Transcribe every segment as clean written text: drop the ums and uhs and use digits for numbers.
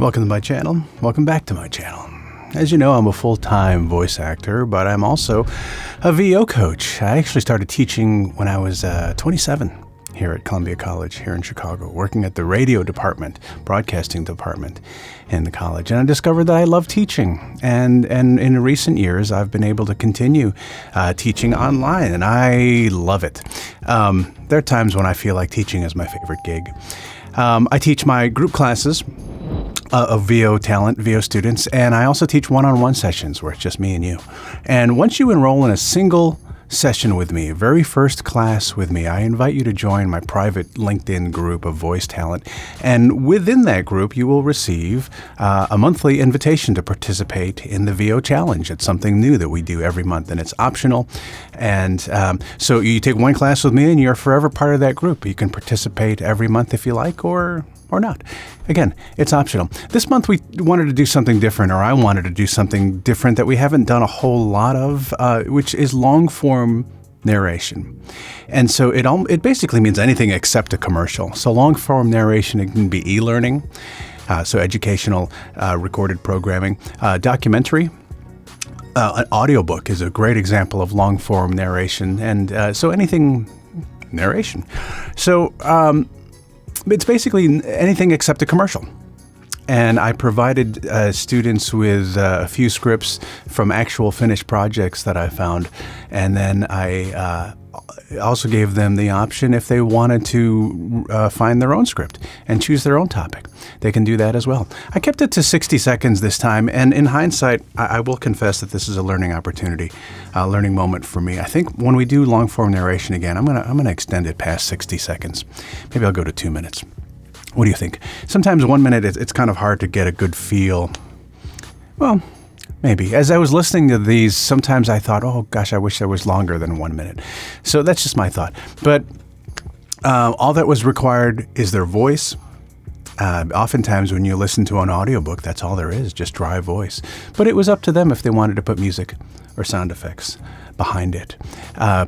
Welcome to my channel. Welcome back to my channel. As you know, I'm a full-time voice actor, but I'm also a VO coach. I actually started teaching when I was 27 here at Columbia College here in Chicago, working at the radio department, broadcasting department in the college. And I discovered that I love teaching. And in recent years, I've been able to continue teaching online, and I love it. There are times when I feel like teaching is my favorite gig. I teach my group classes of VO talent, VO students, and I also teach one-on-one sessions where it's just me and you. And once you enroll in a single session with me, very first class with me, I invite you to join my private LinkedIn group of voice talent. And within that group, you will receive a monthly invitation to participate in the VO Challenge. It's something new that we do every month, and it's optional. And so you take one class with me, and you're forever part of that group. You can participate every month if you like, or not. Again, it's optional. This month we wanted to do something different, or I wanted to do something different that we haven't done a whole lot of, which is long-form narration. And so it basically means anything except a commercial. So long-form narration, it can be e-learning, so educational recorded programming, documentary. An audiobook is a great example of long-form narration, and so anything narration. So it's basically anything except a commercial. And I provided students with a few scripts from actual finished projects that I found. And then I also gave them the option, if they wanted to find their own script and choose their own topic, they can do that as well. I kept it to 60 seconds this time. And in hindsight, I will confess that this is a learning opportunity, a learning moment for me. I think when we do long form narration again, I'm gonna extend it past 60 seconds. Maybe I'll go to 2 minutes. What do you think? Sometimes 1 minute, it's kind of hard to get a good feel. Well, maybe. As I was listening to these, sometimes I thought, oh gosh, I wish there was longer than 1 minute. So that's just my thought. But all that was required is their voice. Oftentimes when you listen to an audiobook, that's all there is, just dry voice. But it was up to them if they wanted to put music or sound effects behind it.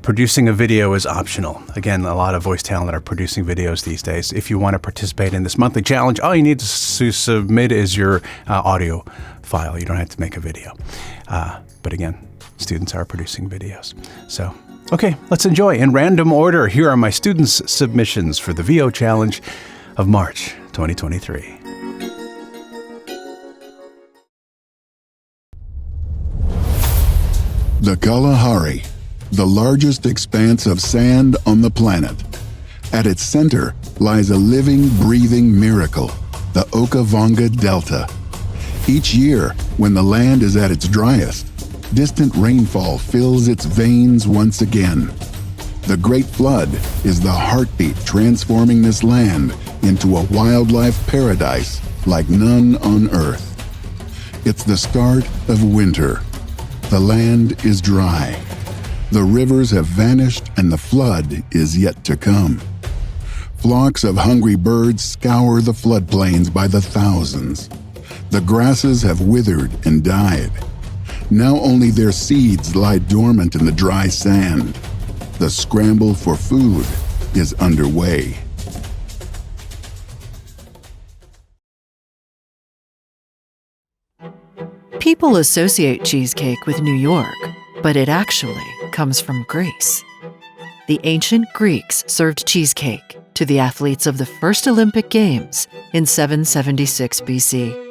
Producing a video is optional. Again, a lot of voice talent are producing videos these days. If you want to participate in this monthly challenge, all you need to submit is your audio file. You don't have to make a video. But again, students are producing videos. So, okay, let's enjoy. In random order, here are my students' submissions for the VO Challenge of March 2023. The Kalahari, the largest expanse of sand on the planet. At its center lies a living, breathing miracle, the Okavango Delta. Each year, when the land is at its driest, distant rainfall fills its veins once again. The Great Flood is the heartbeat transforming this land into a wildlife paradise like none on Earth. It's the start of winter. The land is dry. The rivers have vanished and the flood is yet to come. Flocks of hungry birds scour the floodplains by the thousands. The grasses have withered and died. Now only their seeds lie dormant in the dry sand. The scramble for food is underway. People associate cheesecake with New York, but it actually comes from Greece. The ancient Greeks served cheesecake to the athletes of the first Olympic Games in 776 BC.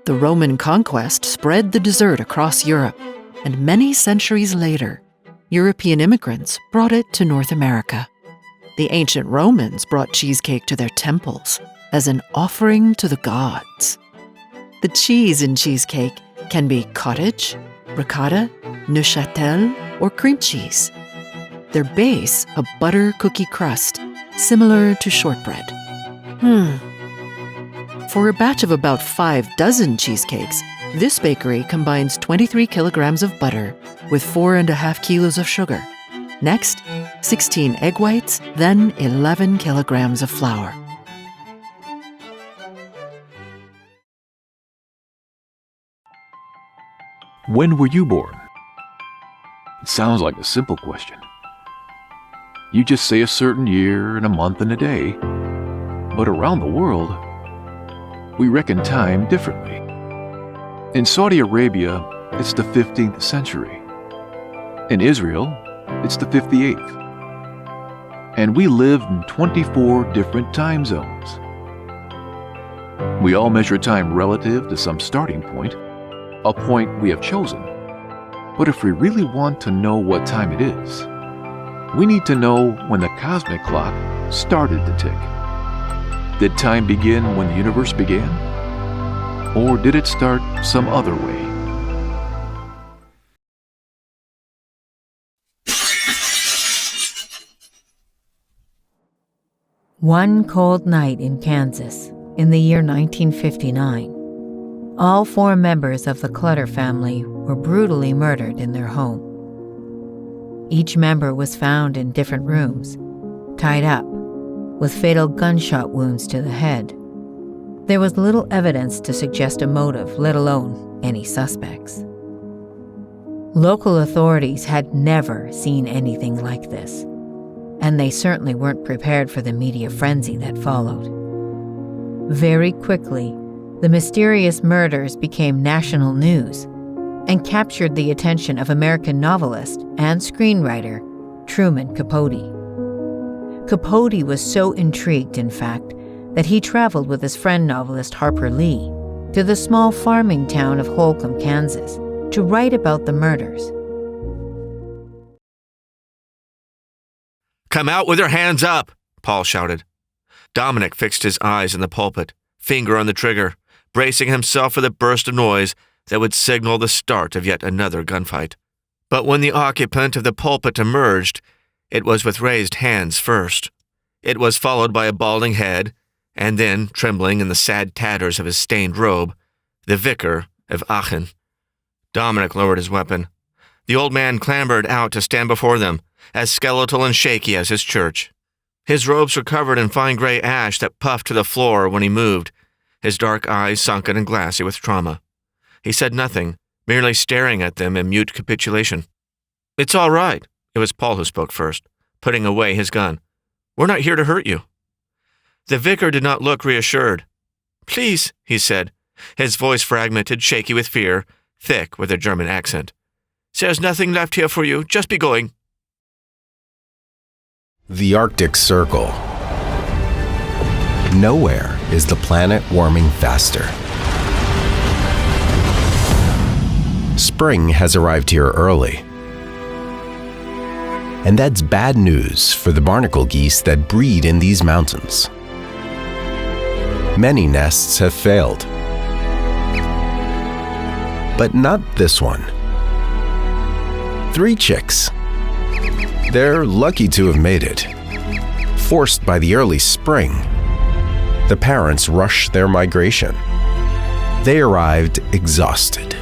The Roman conquest spread the dessert across Europe, and many centuries later, European immigrants brought it to North America. The ancient Romans brought cheesecake to their temples as an offering to the gods. The cheese in cheesecake can be cottage, ricotta, Neuchâtel, or cream cheese. Their base, a butter cookie crust, similar to shortbread. For a batch of about 6 cheesecakes, this bakery combines 23 kilograms of butter with 4.5 kilos of sugar. Next, 16 egg whites, then 11 kilograms of flour. When were you born? It sounds like a simple question. You just say a certain year and a month and a day. But around the world, we reckon time differently. In Saudi Arabia, it's the 15th century. In Israel, it's the 58th. And we live in 24 different time zones. We all measure time relative to some starting point, a point we have chosen. But if we really want to know what time it is, we need to know when the cosmic clock started to tick. Did time begin when the universe began? Or did it start some other way? One cold night in Kansas, in the year 1959, all 4 members of the Clutter family were brutally murdered in their home. Each member was found in different rooms, tied up, with fatal gunshot wounds to the head. There was little evidence to suggest a motive, let alone any suspects. Local authorities had never seen anything like this, and they certainly weren't prepared for the media frenzy that followed. Very quickly, the mysterious murders became national news and captured the attention of American novelist and screenwriter Truman Capote. Capote was so intrigued, in fact, that he traveled with his friend novelist Harper Lee to the small farming town of Holcomb, Kansas, to write about the murders. "Come out with your hands up," Paul shouted. Dominic fixed his eyes in the pulpit, finger on the trigger, bracing himself for the burst of noise that would signal the start of yet another gunfight. But when the occupant of the pulpit emerged, it was with raised hands first. It was followed by a balding head, and then, trembling in the sad tatters of his stained robe, the vicar of Aachen. Dominic lowered his weapon. The old man clambered out to stand before them, as skeletal and shaky as his church. His robes were covered in fine gray ash that puffed to the floor when he moved, his dark eyes sunken and glassy with trauma. He said nothing, merely staring at them in mute capitulation. "It's all right," it was Paul who spoke first, putting away his gun. "We're not here to hurt you." The vicar did not look reassured. "Please," he said, his voice fragmented, shaky with fear, thick with a German accent. "There's nothing left here for you. Just be going." The Arctic Circle. Nowhere is the planet warming faster. Spring has arrived here early. And that's bad news for the barnacle geese that breed in these mountains. Many nests have failed. But not this one. 3 chicks. They're lucky to have made it. Forced by the early spring, the parents rushed their migration. They arrived exhausted.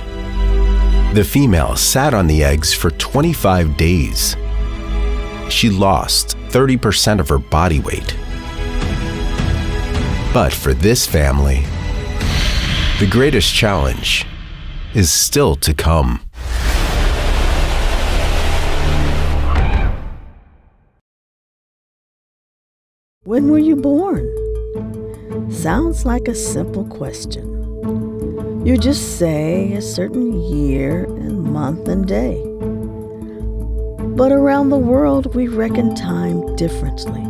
The female sat on the eggs for 25 days. She lost 30% of her body weight. But for this family, the greatest challenge is still to come. When were you born? Sounds like a simple question. You just say a certain year and month and day. But around the world, we reckon time differently.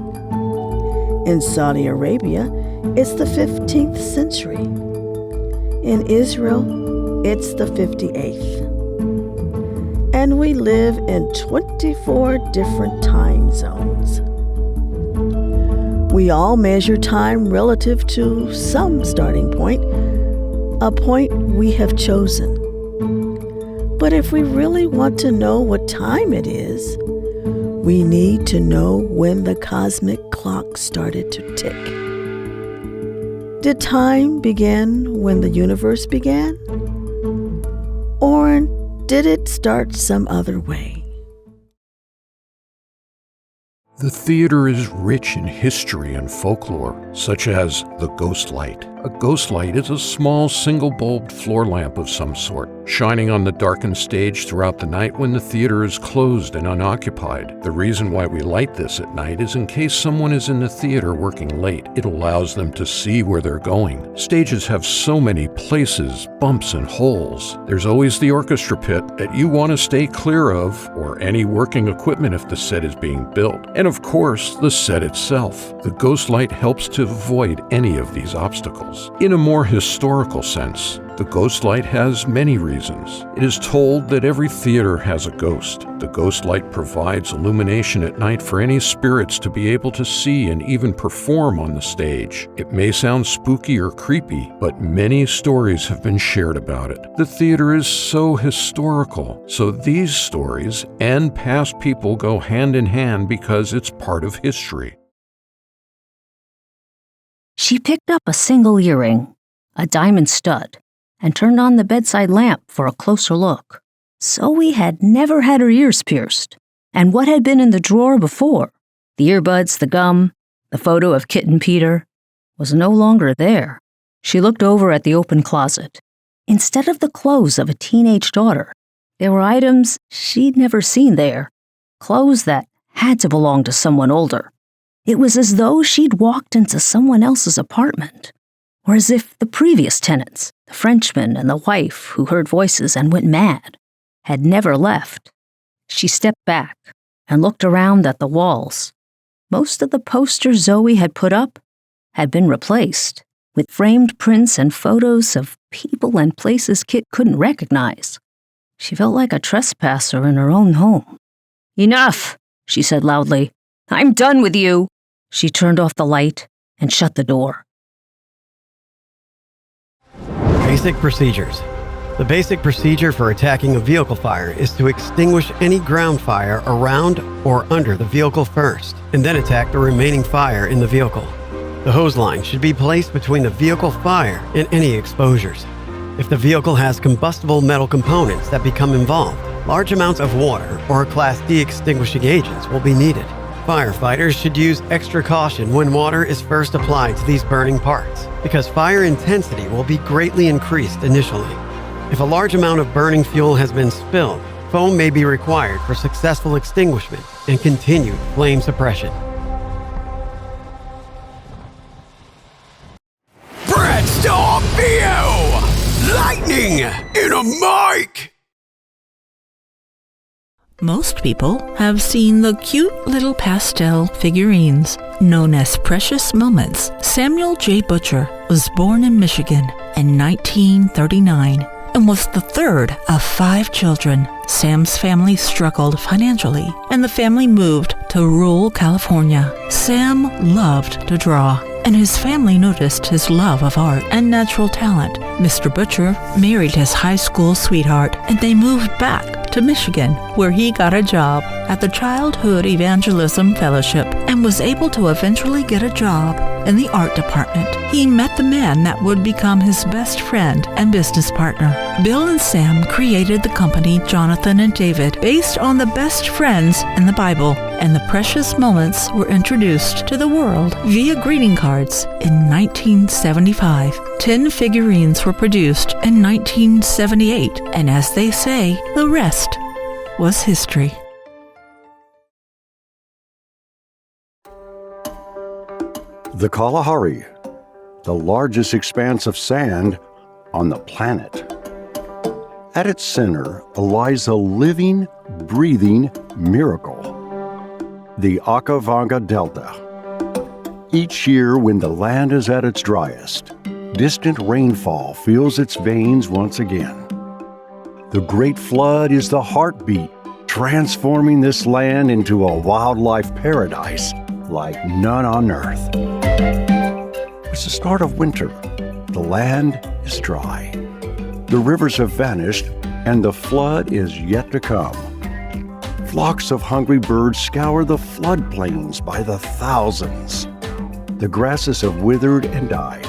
In Saudi Arabia, it's the 15th century. In Israel, it's the 58th. And we live in 24 different time zones. We all measure time relative to some starting point, a point we have chosen. But if we really want to know what time it is, we need to know when the cosmic clock started to tick. Did time begin when the universe began? Or did it start some other way? The theater is rich in history and folklore, such as the ghost light. A ghost light is a small single-bulbed floor lamp of some sort, shining on the darkened stage throughout the night when the theater is closed and unoccupied. The reason why we light this at night is in case someone is in the theater working late. It allows them to see where they're going. Stages have so many places, bumps, and holes. There's always the orchestra pit that you want to stay clear of, or any working equipment if the set is being built. And of course, the set itself. The ghost light helps to avoid any of these obstacles. In a more historical sense, the ghost light has many reasons. It is told that every theater has a ghost. The ghost light provides illumination at night for any spirits to be able to see and even perform on the stage. It may sound spooky or creepy, but many stories have been shared about it. The theater is so historical, so these stories and past people go hand in hand because it's part of history. She picked up a single earring, a diamond stud, and turned on the bedside lamp for a closer look. Zoe had never had her ears pierced, and what had been in the drawer before, the earbuds, the gum, the photo of Kitten Peter, was no longer there. She looked over at the open closet. Instead of the clothes of a teenage daughter, there were items she'd never seen there, clothes that had to belong to someone older. It was as though she'd walked into someone else's apartment, or as if the previous tenants, the Frenchman and the wife who heard voices and went mad, had never left. She stepped back and looked around at the walls. Most of the posters Zoe had put up had been replaced with framed prints and photos of people and places Kit couldn't recognize. She felt like a trespasser in her own home. "Enough," she said loudly. "I'm done with you." She turned off the light and shut the door. Basic procedures. The basic procedure for attacking a vehicle fire is to extinguish any ground fire around or under the vehicle first, and then attack the remaining fire in the vehicle. The hose line should be placed between the vehicle fire and any exposures. If the vehicle has combustible metal components that become involved, large amounts of water or Class D extinguishing agents will be needed. Firefighters should use extra caution when water is first applied to these burning parts, because fire intensity will be greatly increased initially. If a large amount of burning fuel has been spilled, foam may be required for successful extinguishment and continued flame suppression. Brainstorm view! Lightning in a mic! Most people have seen the cute little pastel figurines known as Precious Moments. Samuel J. Butcher was born in Michigan in 1939 and was the third of 5 children. Sam's family struggled financially, and the family moved to rural California. Sam loved to draw, and his family noticed his love of art and natural talent. Mr. Butcher married his high school sweetheart, and they moved back to Michigan, where he got a job at the Childhood Evangelism Fellowship and was able to eventually get a job in the art department. He met the man that would become his best friend and business partner. Bill and Sam created the company Jonathan and David based on the best friends in the Bible, and the Precious Moments were introduced to the world via greeting cards in 1975. 10 figurines were produced in 1978, and as they say, the rest was history. The Kalahari, the largest expanse of sand on the planet. At its center lies a living, breathing miracle, the Okavanga Delta. Each year when the land is at its driest, distant rainfall fills its veins once again. The Great Flood is the heartbeat, transforming this land into a wildlife paradise like none on earth. It's the start of winter. The land is dry. The rivers have vanished, and the flood is yet to come. Flocks of hungry birds scour the floodplains by the thousands. The grasses have withered and died.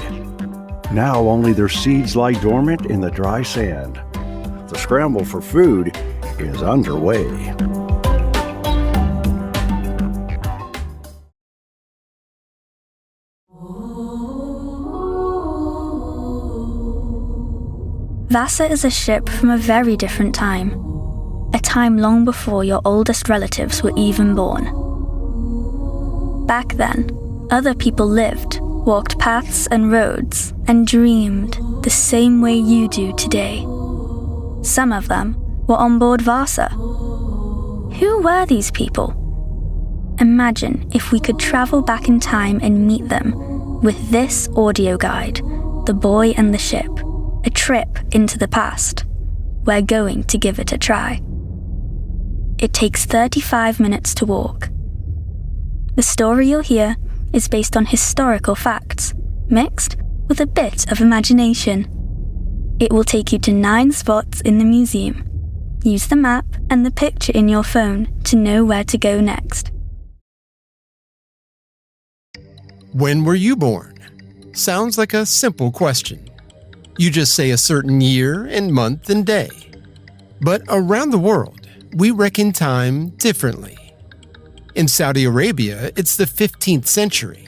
Now only their seeds lie dormant in the dry sand. The scramble for food is underway. Vasa is a ship from a very different time. A time long before your oldest relatives were even born. Back then, other people lived, walked paths and roads, and dreamed the same way you do today. Some of them were on board Vasa. Who were these people? Imagine if we could travel back in time and meet them with this audio guide, The Boy and the Ship, a trip into the past. We're going to give it a try. It takes 35 minutes to walk. The story you'll hear is based on historical facts, mixed with a bit of imagination. It will take you to 9 spots in the museum. Use the map and the picture in your phone to know where to go next. When were you born? Sounds like a simple question. You just say a certain year and month and day. But around the world, we reckon time differently. In Saudi Arabia, it's the 15th century.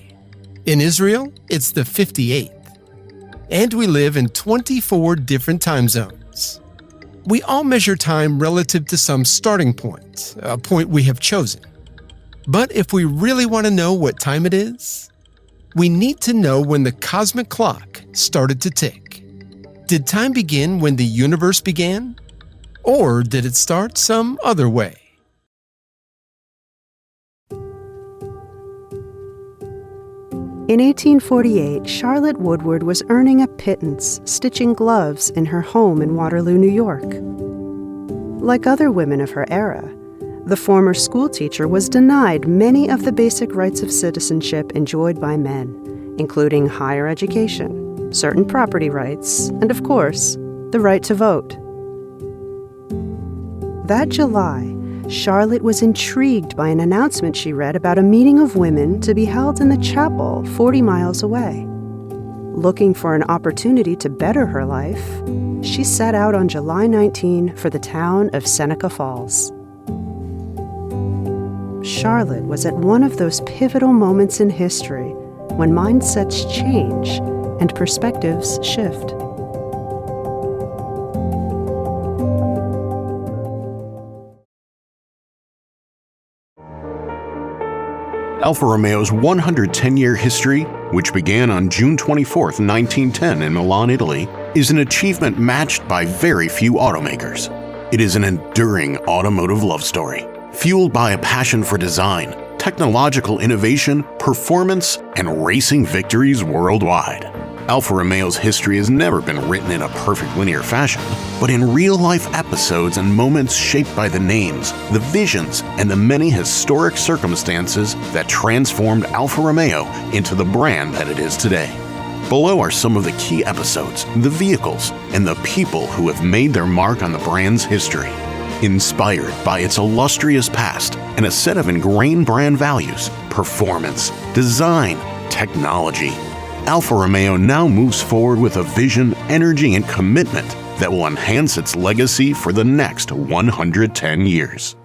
In Israel, it's the 58th. And we live in 24 different time zones. We all measure time relative to some starting point, a point we have chosen. But if we really want to know what time it is, we need to know when the cosmic clock started to tick. Did time begin when the universe began? Or did it start some other way? In 1848, Charlotte Woodward was earning a pittance stitching gloves in her home in Waterloo, New York. Like other women of her era, the former schoolteacher was denied many of the basic rights of citizenship enjoyed by men, including higher education, certain property rights, and of course, the right to vote. That July, Charlotte was intrigued by an announcement she read about a meeting of women to be held in the chapel 40 miles away. Looking for an opportunity to better her life, she set out on July 19 for the town of Seneca Falls. Charlotte was at one of those pivotal moments in history when mindsets change and perspectives shift. Alfa Romeo's 110-year history, which began on June 24, 1910 in Milan, Italy, is an achievement matched by very few automakers. It is an enduring automotive love story, fueled by a passion for design, technological innovation, performance, and racing victories worldwide. Alfa Romeo's history has never been written in a perfect linear fashion, but in real-life episodes and moments shaped by the names, the visions, and the many historic circumstances that transformed Alfa Romeo into the brand that it is today. Below are some of the key episodes, the vehicles, and the people who have made their mark on the brand's history. Inspired by its illustrious past and a set of ingrained brand values, performance, design, technology, Alfa Romeo now moves forward with a vision, energy, and commitment that will enhance its legacy for the next 110 years.